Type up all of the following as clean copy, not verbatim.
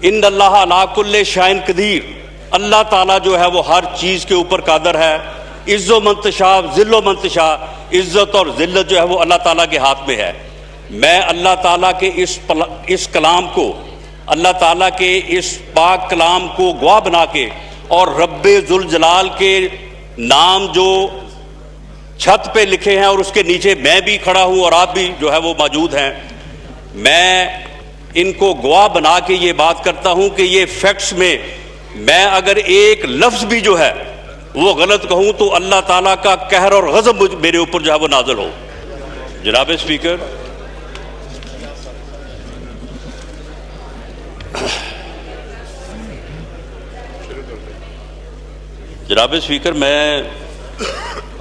ان اللہ علی کل شیء قدیر، اللہ تعالیٰ جو ہے وہ ہر چیز کے اوپر قادر ہے. عز و منتشا ذل و منتشا، عزت اور ذلت جو ہے وہ اللہ تعالیٰ کے ہاتھ میں ہے. میں اللہ تعالیٰ کے اس کلام کو، اللہ تعالیٰ کے اس پاک کلام کو گواہ بنا کے، اور رب ذوالجلال کے نام جو چھت پہ لکھے ہیں اور اس کے نیچے میں بھی کھڑا ہوں اور آپ بھی جو ہے وہ موجود ہیں، میں ان کو گواہ بنا کے یہ بات کرتا ہوں کہ یہ فیکٹس میں اگر ایک لفظ بھی جو ہے وہ غلط کہوں تو اللہ تعالیٰ کا قہر اور غضب میرے اوپر جو ہے وہ نازل ہو. جناب اسپیکر، میں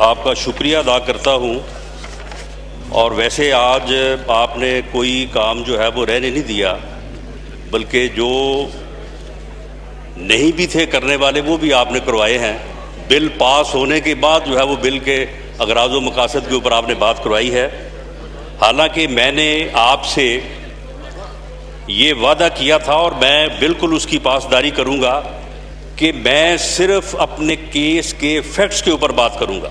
آپ کا شکریہ ادا کرتا ہوں. اور ویسے آج آپ نے کوئی کام جو ہے وہ رہنے نہیں دیا، بلکہ جو نہیں بھی تھے کرنے والے وہ بھی آپ نے کروائے ہیں. بل پاس ہونے کے بعد جو ہے وہ بل کے اغراض و مقاصد کے اوپر آپ نے بات کروائی ہے. حالانکہ میں نے آپ سے یہ وعدہ کیا تھا اور میں بالکل اس کی پاسداری کروں گا کہ میں صرف اپنے کیس کے فیکٹس کے اوپر بات کروں گا.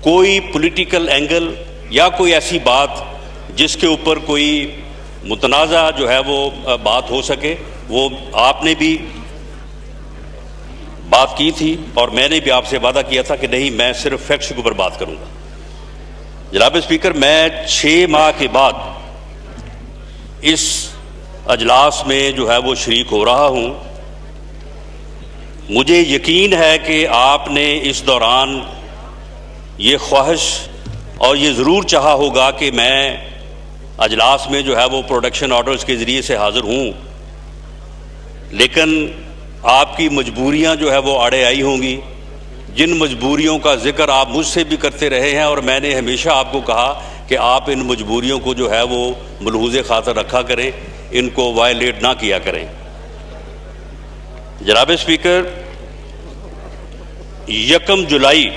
کوئی پولیٹیکل اینگل یا کوئی ایسی بات جس کے اوپر کوئی متنازع جو ہے وہ بات ہو سکے، وہ آپ نے بھی بات کی تھی اور میں نے بھی آپ سے وعدہ کیا تھا کہ نہیں، میں صرف فیکٹس کے اوپر بات کروں گا. جناب اسپیکر، میں 6 ماہ کے بعد اس اجلاس میں جو ہے وہ شریک ہو رہا ہوں. مجھے یقین ہے کہ آپ نے اس دوران یہ خواہش اور یہ ضرور چاہا ہوگا کہ میں اجلاس میں جو ہے وہ پروڈکشن آرڈرز کے ذریعے سے حاضر ہوں، لیکن آپ کی مجبوریاں جو ہے وہ آڑے آئی ہوں گی، جن مجبوریوں کا ذکر آپ مجھ سے بھی کرتے رہے ہیں اور میں نے ہمیشہ آپ کو کہا کہ آپ ان مجبوریوں کو جو ہے وہ ملحوظ خاطر رکھا کریں، ان کو وائلیٹ نہ کیا کریں. جناب اسپیکر، 1 جولائی،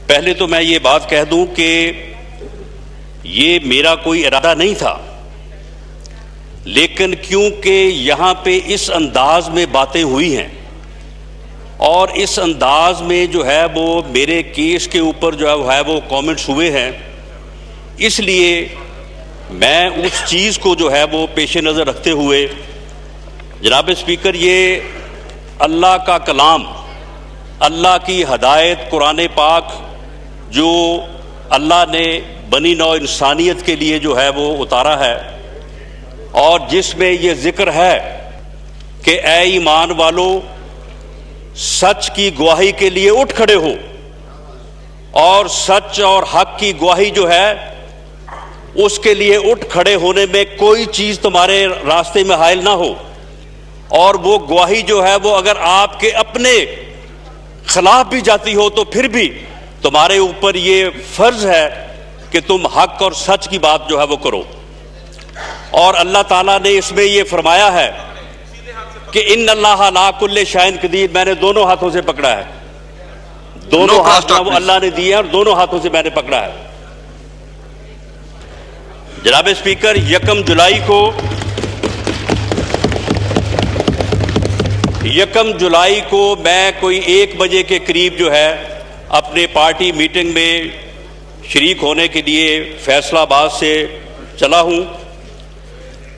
پہلے تو میں یہ بات کہہ دوں کہ یہ میرا کوئی ارادہ نہیں تھا، لیکن کیونکہ یہاں پہ اس انداز میں باتیں ہوئی ہیں اور اس انداز میں جو ہے وہ میرے کیس کے اوپر جو ہے وہ کامنٹس ہوئے ہیں، اس لیے میں اس چیز کو جو ہے وہ پیش نظر رکھتے ہوئے، جناب اسپیکر، یہ اللہ کا کلام، اللہ کی ہدایت قرآن پاک جو اللہ نے بنی نوع انسانیت کے لیے جو ہے وہ اتارا ہے، اور جس میں یہ ذکر ہے کہ اے ایمان والو، سچ کی گواہی کے لیے اٹھ کھڑے ہو، اور سچ اور حق کی گواہی جو ہے اس کے لیے اٹھ کھڑے ہونے میں کوئی چیز تمہارے راستے میں حائل نہ ہو، اور وہ گواہی جو ہے وہ اگر آپ کے اپنے خلاف بھی جاتی ہو تو پھر بھی تمہارے اوپر یہ فرض ہے کہ تم حق اور سچ کی بات جو ہے وہ کرو. اور اللہ تعالیٰ نے اس میں یہ فرمایا ہے کہ ان اللہ علی کل شیء قدیر. میں نے دونوں ہاتھوں سے پکڑا ہے، دونوں ہاتھ وہ اللہ نے دیے اور دونوں ہاتھوں سے میں نے پکڑا ہے. جناب اسپیکر، 1 جولائی کو میں کوئی 1 بجے کے قریب جو ہے اپنے پارٹی میٹنگ میں شریک ہونے کے لیے فیصلہ آباد سے چلا ہوں.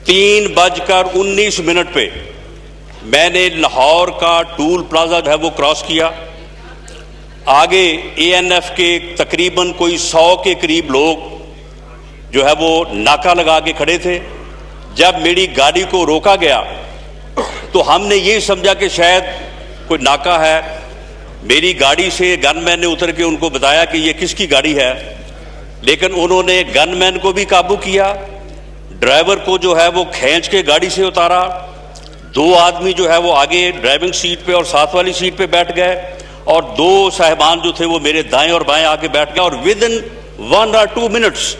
3:19 پہ میں نے لاہور کا ٹول پلازا جو ہے وہ کراس کیا. آگے ANF کے تقریباً کوئی 100 کے قریب لوگ جو ہے وہ ناکہ لگا کے کھڑے تھے. جب میری گاڑی کو روکا گیا تو ہم نے یہ سمجھا کہ شاید کوئی ناکہ ہے. میری گاڑی سے گن مین نے اتر کے ان کو بتایا کہ یہ کس کی گاڑی ہے، لیکن انہوں نے گن مین کو بھی قابو کیا، ڈرائیور کو جو ہے وہ کھینچ کے گاڑی سے اتارا. 2 آدمی جو ہے وہ آگے ڈرائیونگ سیٹ پہ اور ساتھ والی سیٹ پہ بیٹھ گئے، اور 2 صاحبان جو تھے وہ میرے دائیں اور بائیں آ کے بیٹھ گئے، اور ودن 1 or 2 منٹس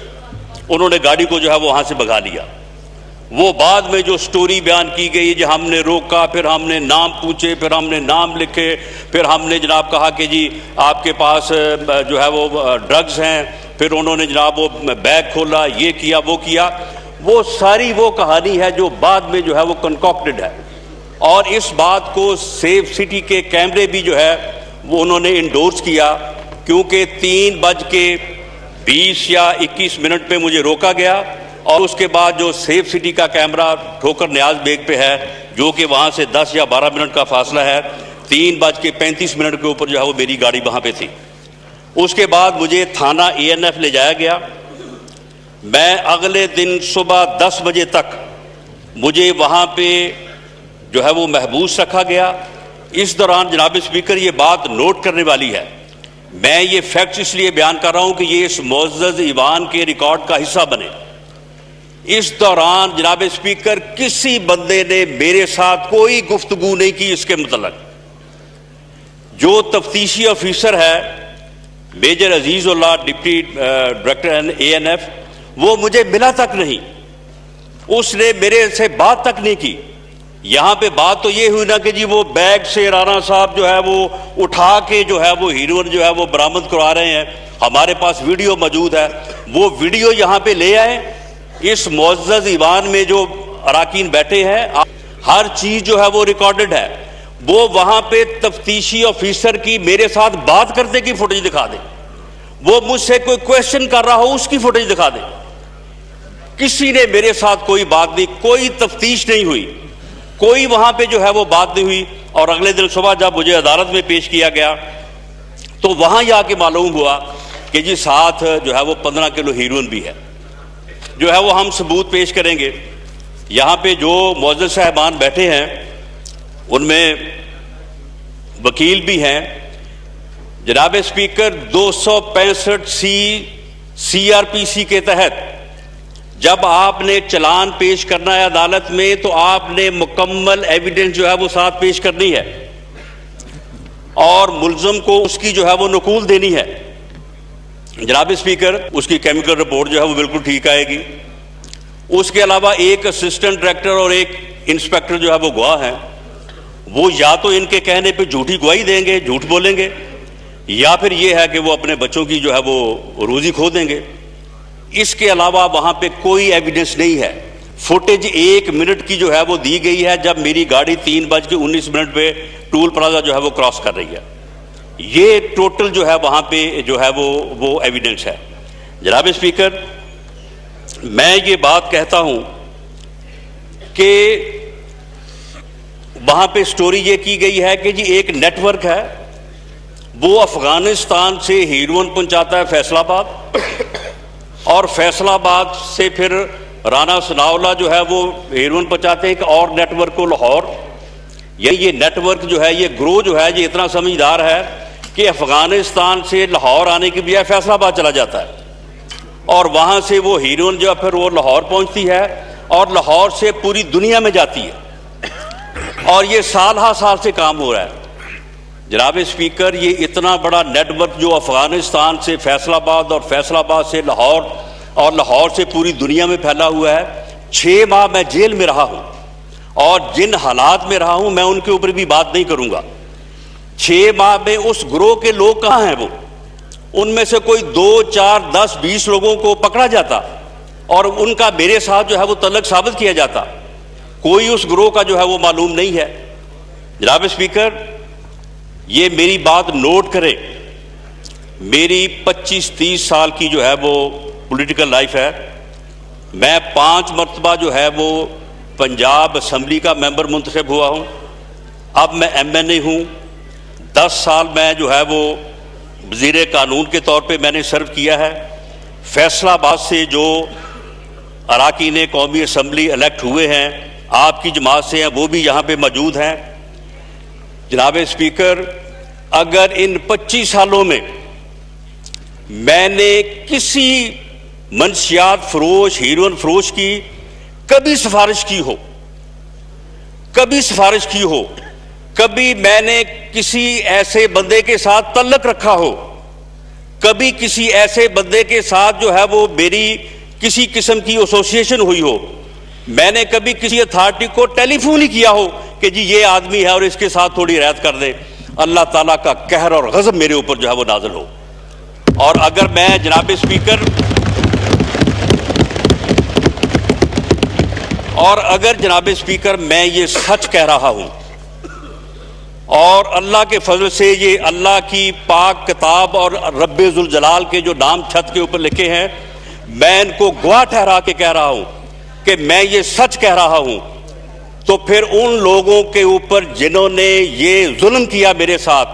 انہوں نے گاڑی کو جو ہے وہ وہاں سے بھگا لیا. وہ بعد میں جو سٹوری بیان کی گئی، جو ہم نے روکا، پھر ہم نے نام پوچھے، پھر ہم نے نام لکھے، پھر ہم نے جناب کہا کہ جی آپ کے پاس جو ہے وہ ڈرگز ہیں، پھر انہوں نے جناب وہ بیگ کھولا، یہ کیا وہ کیا. وہ ساری وہ کہانی ہے جو بعد میں جو ہے وہ کنکاکٹڈ ہے. اور اس بات کو سیف سٹی کے کیمرے بھی جو ہے وہ انہوں نے انڈورس کیا، کیونکہ 3:20 یا 21 پہ مجھے روکا گیا، اور اس کے بعد جو سیف سٹی کا کیمرہ ٹھوکر نیاز بیگ پہ ہے، جو کہ وہاں سے 10 یا 12 منٹ کا فاصلہ ہے، 3:35 کے اوپر جو ہے وہ میری گاڑی وہاں پہ تھی. اس کے بعد مجھے تھانہ ANF لے جایا گیا. میں اگلے دن صبح 10 بجے تک مجھے وہاں پہ جو ہے وہ محبوس رکھا گیا. اس دوران جناب اسپیکر یہ بات نوٹ کرنے والی ہے، میں یہ فیکٹس اس لیے بیان کر رہا ہوں کہ یہ اس معزز ایوان کے ریکارڈ کا حصہ بنے. اس دوران جناب اسپیکر کسی بندے نے میرے ساتھ کوئی گفتگو نہیں کی اس کے متعلق. جو تفتیشی آفیسر ہے میجر عزیز اللہ ڈپٹی ڈائریکٹر ANF، وہ مجھے ملا تک نہیں، اس نے میرے سے بات تک نہیں کی. یہاں پہ بات تو یہ ہوئی نا کہ جی وہ بیگ سے رانا صاحب جو ہے وہ اٹھا کے جو ہے وہ ہیروئن جو ہے وہ برآمد کروا رہے ہیں. ہمارے پاس ویڈیو موجود ہے، وہ ویڈیو یہاں پہ لے آئے. اس معزز ایوان میں جو اراکین بیٹھے ہیں، ہر چیز جو ہے وہ ریکارڈڈ ہے. وہ وہاں پہ تفتیشی آفیسر کی میرے ساتھ بات کرنے کی فوٹیج دکھا دے، وہ مجھ سے کوئی کویشچن کر رہا ہو اس کی فوٹیج دکھا دے. کسی نے میرے ساتھ کوئی بات نہیں، کوئی تفتیش نہیں ہوئی، کوئی وہاں پہ جو ہے وہ بات نہیں ہوئی. اور اگلے دن صبح جب مجھے عدالت میں پیش کیا گیا تو وہاں جا کے معلوم ہوا کہ جی ساتھ جو ہے وہ 15 کلو ہیروئن بھی ہے، جو ہے وہ ہم ثبوت پیش کریں گے. یہاں پہ جو معزز صاحبان بیٹھے ہیں ان میں وکیل بھی ہیں. جناب اسپیکر 265 CRPC کے تحت جب آپ نے چلان پیش کرنا ہے عدالت میں تو آپ نے مکمل ایویڈنس جو ہے وہ ساتھ پیش کرنی ہے، اور ملزم کو اس کی جو ہے وہ نقول دینی ہے. جناب اسپیکر اس کی کیمیکل رپورٹ جو ہے وہ بالکل ٹھیک آئے گی. اس کے علاوہ ایک اسسٹنٹ ڈائریکٹر اور ایک انسپیکٹر جو ہے وہ گواہ ہیں، وہ یا تو ان کے کہنے پہ جھوٹی گواہی دیں گے، جھوٹ بولیں گے، یا پھر یہ ہے کہ وہ اپنے بچوں کی جو ہے وہ روزی کھو دیں گے. اس کے علاوہ وہاں پہ کوئی ایویڈنس نہیں ہے. فوٹیج 1 منٹ کی جو ہے وہ دی گئی ہے جب میری گاڑی 3:19 پہ ٹول پلازا جو ہے وہ کراس کر رہی ہے. یہ ٹوٹل جو ہے وہاں پہ جو ہے وہ ایویڈنس ہے. جناب اسپیکر میں یہ بات کہتا ہوں کہ وہاں پہ سٹوری یہ کی گئی ہے کہ جی ایک نیٹ ورک ہے، وہ افغانستان سے ہیروئن پہنچاتا ہے فیصل آباد، اور فیصل آباد سے پھر رانا ثناءاللہ جو ہے وہ ہیروئن پہنچاتے ہیں ایک اور نیٹ ورک کو لاہور. یہ نیٹ ورک جو ہے، یہ گروہ جو ہے، یہ اتنا سمجھدار ہے کہ افغانستان سے لاہور آنے کی بجائے فیصل آباد چلا جاتا ہے، اور وہاں سے وہ ہیروئن جو پھر وہ لاہور پہنچتی ہے اور لاہور سے پوری دنیا میں جاتی ہے. اور یہ سال ہا سال سے کام ہو رہا ہے. جناب اسپیکر یہ اتنا بڑا نیٹ ورک جو افغانستان سے فیصل آباد اور فیصل آباد سے لاہور اور لاہور سے پوری دنیا میں پھیلا ہوا ہے. 6 ماہ میں جیل میں رہا ہوں، اور جن حالات میں رہا ہوں میں ان کے اوپر بھی بات نہیں کروں گا. 6 ماہ میں اس گروہ کے لوگ کہاں ہیں؟ وہ ان میں سے کوئی 2 4 10 20 لوگوں کو پکڑا جاتا اور ان کا میرے ساتھ جو ہے وہ تعلق ثابت کیا جاتا. کوئی اس گروہ کا جو ہے وہ معلوم نہیں ہے. جناب اسپیکر یہ میری بات نوٹ کرے، میری 25-30 سال کی جو ہے وہ پولیٹیکل لائف ہے. میں 5 مرتبہ جو ہے وہ پنجاب اسمبلی کا ممبر منتخب ہوا ہوں. اب میں MNA ہوں. 10 سال میں جو ہے وہ وزیر قانون کے طور پہ میں نے سرو کیا ہے. فیصل آباد سے جو اراکین قومی اسمبلی الیکٹ ہوئے ہیں آپ کی جماعت سے ہیں، وہ بھی یہاں پہ موجود ہیں. جناب اسپیکر اگر ان 25 سالوں میں میں نے کسی منشیات فروش، ہیروئن فروش کی کبھی سفارش کی ہو، کبھی میں نے کسی ایسے بندے کے ساتھ تعلق رکھا ہو، کبھی کسی ایسے بندے کے ساتھ جو ہے وہ میری کسی قسم کی ایسوسیشن ہوئی ہو، میں نے کبھی کسی اتھارٹی کو ٹیلی فون ہی کیا ہو کہ جی یہ آدمی ہے اور اس کے ساتھ تھوڑی رعایت کر دے، اللہ تعالیٰ کا قہر اور غضب میرے اوپر جو ہے وہ نازل ہو. اور اگر میں جناب اسپیکر اور اگر جناب اسپیکر میں یہ سچ کہہ رہا ہوں اور اللہ کے فضل سے یہ اللہ کی پاک کتاب اور رب ذوالجلال کے جو نام چھت کے اوپر لکھے ہیں، میں ان کو گواہ ٹھہرا کے کہہ رہا ہوں کہ میں یہ سچ کہہ رہا ہوں، تو پھر ان لوگوں کے اوپر جنہوں نے یہ ظلم کیا میرے ساتھ،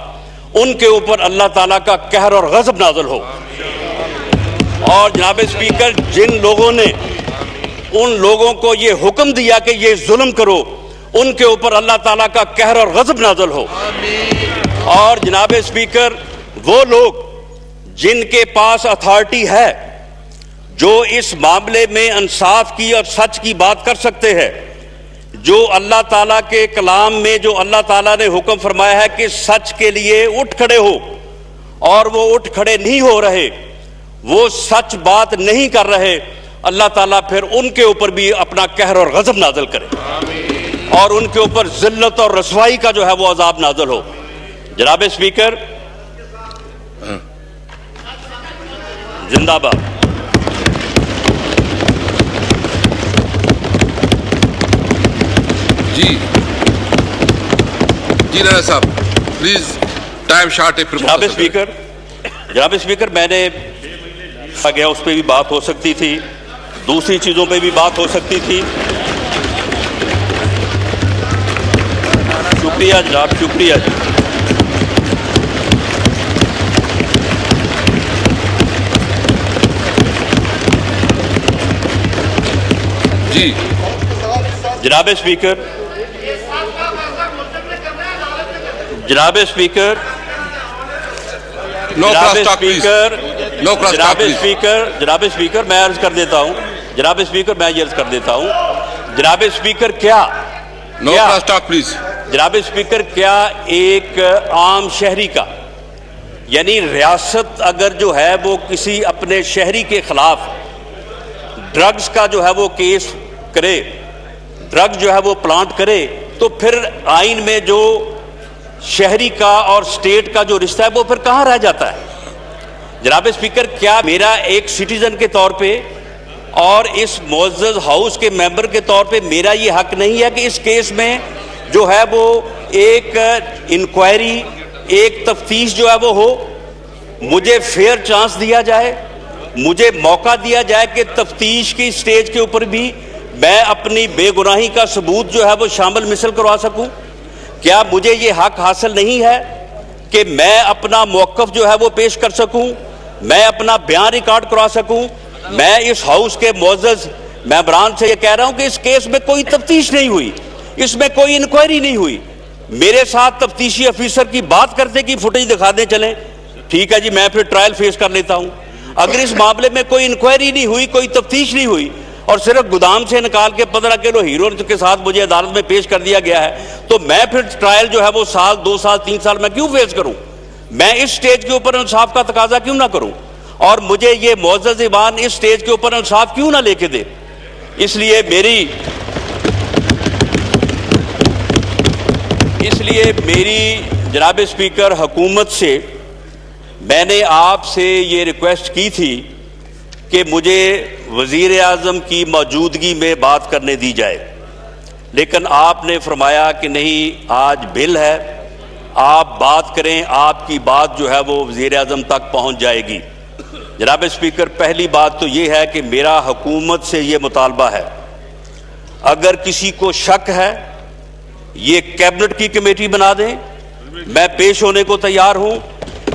ان کے اوپر اللہ تعالیٰ کا قہر اور غضب نازل ہو۔ اور جناب اسپیکر، جن لوگوں نے ان لوگوں کو یہ حکم دیا کہ یہ ظلم کرو، ان کے اوپر اللہ تعالیٰ کا قہر اور غضب نازل ہو۔ اور جناب اسپیکر، وہ لوگ جن کے پاس اتھارٹی ہے، جو اس معاملے میں انصاف کی اور سچ کی بات کر سکتے ہیں، جو اللہ تعالیٰ کے کلام میں جو اللہ تعالیٰ نے حکم فرمایا ہے کہ سچ کے لیے اٹھ کھڑے ہو، اور وہ اٹھ کھڑے نہیں ہو رہے، وہ سچ بات نہیں کر رہے، اللہ تعالیٰ پھر ان کے اوپر بھی اپنا قہر اور غضب نازل کرے اور ان کے اوپر ذلت اور رسوائی کا جو ہے وہ عذاب نازل ہو۔ جناب اسپیکر، زندہ باد۔ جی نانا صاحب پلیز ٹائم شارٹ ہے۔ جناب اسپیکر، میں نے گیا اس پہ بھی بات ہو سکتی تھی، دوسری چیزوں پہ بھی بات ہو سکتی تھی۔ شکریہ جناب، شکریہ جی۔ جناب اسپیکر، جناب اسپیکر، جناب اسپیکر میں عرض کر دیتا ہوں، جناب اسپیکر میں یہ عرض کر دیتا ہوں، جناب اسپیکر جناب اسپیکر، کیا ایک عام شہری کا، یعنی ریاست اگر جو ہے وہ کسی اپنے شہری کے خلاف ڈرگز کا جو ہے وہ کیس کرے، ڈرگ جو ہے وہ پلانٹ کرے، تو پھر آئین میں جو شہری کا اور سٹیٹ کا جو رشتہ ہے وہ پھر کہاں رہ جاتا ہے؟ جناب اسپیکر، کیا میرا ایک سٹیزن کے طور پہ اور اس معزز ہاؤس کے ممبر کے طور پہ میرا یہ حق نہیں ہے کہ اس کیس میں جو ہے وہ ایک انکوائری، ایک تفتیش جو ہے وہ ہو، مجھے فیئر چانس دیا جائے، مجھے موقع دیا جائے کہ تفتیش کی سٹیج کے اوپر بھی میں اپنی بے گناہی کا ثبوت جو ہے وہ شامل مثل کروا سکوں؟ کیا مجھے یہ حق حاصل نہیں ہے کہ میں اپنا موقف جو ہے وہ پیش کر سکوں، میں اپنا بیان ریکارڈ کروا سکوں؟ میں اس ہاؤس کے معزز ممبران سے یہ کہہ رہا ہوں کہ اس کیس میں کوئی تفتیش نہیں ہوئی، اس میں کوئی انکوائری نہیں ہوئی۔ میرے ساتھ تفتیشی افیسر کی بات کرتے کی فوٹیج دکھا دیں چلیں، ٹھیک ہے جی، میں پھر ٹرائل فیس کر لیتا ہوں۔ اگر اس معاملے میں کوئی انکوائری نہیں ہوئی، کوئی تفتیش نہیں ہوئی، اور صرف گودام سے نکال کے 15 کلو ہیروئن کے ساتھ مجھے عدالت میں پیش کر دیا گیا ہے، تو میں پھر ٹرائل جو ہے وہ سال، 2 سال، 3 سال میں کیوں فیس کروں؟ میں اس سٹیج کے اوپر انصاف کا تقاضا کیوں نہ کروں؟ اور مجھے یہ معزز ایوان اس سٹیج کے اوپر انصاف کیوں نہ لے کے دے؟ اس لیے میری جناب اسپیکر حکومت سے میں نے آپ سے یہ ریکویسٹ کی تھی کہ مجھے وزیر اعظم کی موجودگی میں بات کرنے دی جائے، لیکن آپ نے فرمایا کہ نہیں، آج بل ہے، آپ بات کریں، آپ کی بات جو ہے وہ وزیر اعظم تک پہنچ جائے گی۔ جناب اسپیکر، پہلی بات تو یہ ہے کہ میرا حکومت سے یہ مطالبہ ہے، اگر کسی کو شک ہے یہ کیبنٹ کی کمیٹی بنا دیں، میں پیش ہونے کو تیار ہوں۔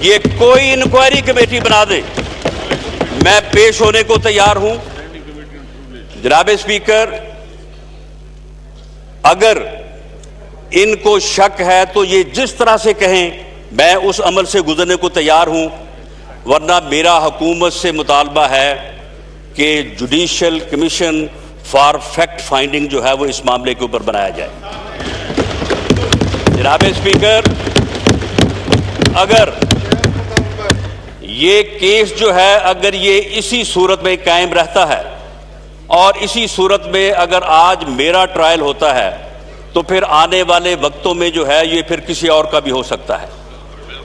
یہ کوئی انکوائری کمیٹی بنا دیں، میں پیش ہونے کو تیار ہوں۔ جناب اسپیکر، اگر ان کو شک ہے تو یہ جس طرح سے کہیں میں اس عمل سے گزرنے کو تیار ہوں، ورنہ میرا حکومت سے مطالبہ ہے کہ judicial commission for fact finding جو ہے وہ اس معاملے کے اوپر بنایا جائے۔ جناب اسپیکر، اگر یہ کیس جو ہے اگر یہ اسی صورت میں قائم رہتا ہے اور اسی صورت میں اگر آج میرا ٹرائل ہوتا ہے تو پھر آنے والے وقتوں میں جو ہے یہ پھر کسی اور کا بھی ہو سکتا ہے۔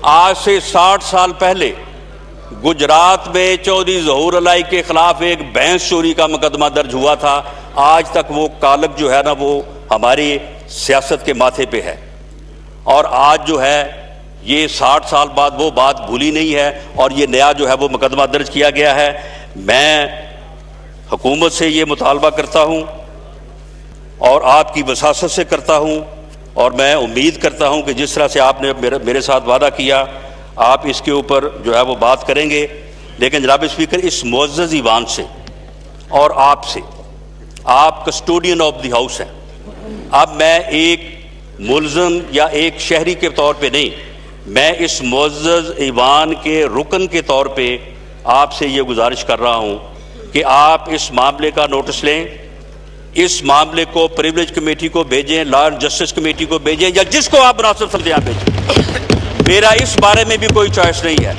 آج سے 60 سال پہلے گجرات میں چودھری ظہور علائی کے خلاف ایک بھینس چوری کا مقدمہ درج ہوا تھا، آج تک وہ کالک جو ہے نا وہ ہماری سیاست کے ماتھے پہ ہے، اور آج جو ہے یہ 60 سال بعد وہ بات بھولی نہیں ہے، اور یہ نیا جو ہے وہ مقدمہ درج کیا گیا ہے۔ میں حکومت سے یہ مطالبہ کرتا ہوں اور آپ کی وساست سے کرتا ہوں، اور میں امید کرتا ہوں کہ جس طرح سے آپ نے میرے ساتھ وعدہ کیا آپ اس کے اوپر جو ہے وہ بات کریں گے۔ لیکن جناب اسپیکر، اس معزز ایوان سے اور آپ سے، آپ کسٹوڈین آف دی ہاؤس ہیں، اب میں ایک ملزم یا ایک شہری کے طور پہ نہیں، میں اس معزز ایوان کے رکن کے طور پہ آپ سے یہ گزارش کر رہا ہوں کہ آپ اس معاملے کا نوٹس لیں، اس معاملے کو پریویلیج کمیٹی کو بھیجیں، لا اینڈ جسٹس کمیٹی کو بھیجیں، یا جس کو آپ مناسب سمجھیں آپ بھیجیں۔ میرا اس بارے میں بھی کوئی چوائس نہیں ہے،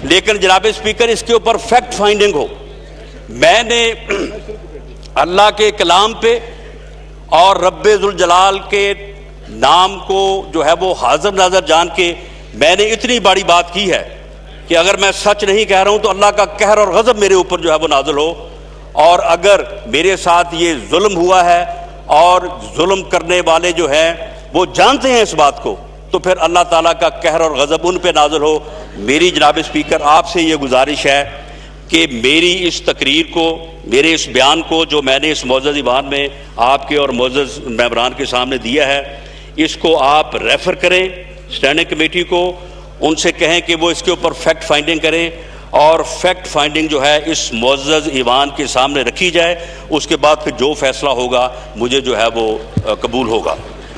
لیکن جناب اسپیکر اس کے اوپر فیکٹ فائنڈنگ ہو۔ میں نے اللہ کے کلام پہ اور رب ذوالجلال کے نام کو جو ہے وہ حاضر ناظر جان کے میں نے اتنی بڑی بات کی ہے کہ اگر میں سچ نہیں کہہ رہا ہوں تو اللہ کا قہر اور غضب میرے اوپر جو ہے وہ نازل ہو، اور اگر میرے ساتھ یہ ظلم ہوا ہے اور ظلم کرنے والے جو ہیں وہ جانتے ہیں اس بات کو، تو پھر اللہ تعالیٰ کا قہر اور غضب ان پہ نازل ہو۔ میری جناب اسپیکر آپ سے یہ گزارش ہے کہ میری اس تقریر کو، میرے اس بیان کو جو میں نے اس معزز ایوان میں آپ کے اور معزز ممبران کے سامنے دیا ہے، اس کو آپ ریفر کریں اسٹینڈنگ کمیٹی کو، ان سے کہیں کہ وہ اس کے اوپر فیکٹ فائنڈنگ کریں، اور فیکٹ فائنڈنگ جو ہے اس معزز ایوان کے سامنے رکھی جائے، اس کے بعد پھر جو فیصلہ ہوگا مجھے جو ہے وہ قبول ہوگا۔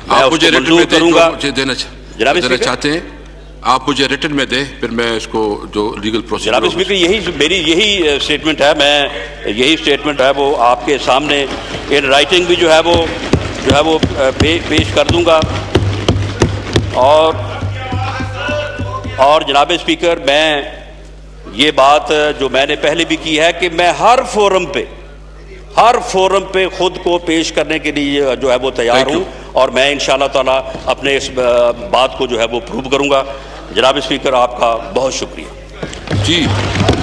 میں آپ مجھے اس کو ریٹن منظور میں دیں کروں گا۔ جو مجھے دینا جناب چاہتے ہیں، آپ مجھے ریٹن میں دیں، پھر میں اس کو جو لیگل پروسیجر۔ جناب اسپیکر، یہی اسٹیٹمنٹ ہے، میں یہی اسٹیٹمنٹ ہے وہ آپ کے سامنے ان رائٹنگ بھی جو ہے وہ پیش کر دوں گا۔ اور جناب اسپیکر، میں یہ بات جو میں نے پہلے بھی کی ہے کہ میں ہر فورم پہ خود کو پیش کرنے کے لیے جو ہے وہ تیار ہوں، اور میں انشاءاللہ تعالیٰ اپنے اس بات کو جو ہے وہ پروو کروں گا۔ جناب اسپیکر، آپ کا بہت شکریہ۔ جی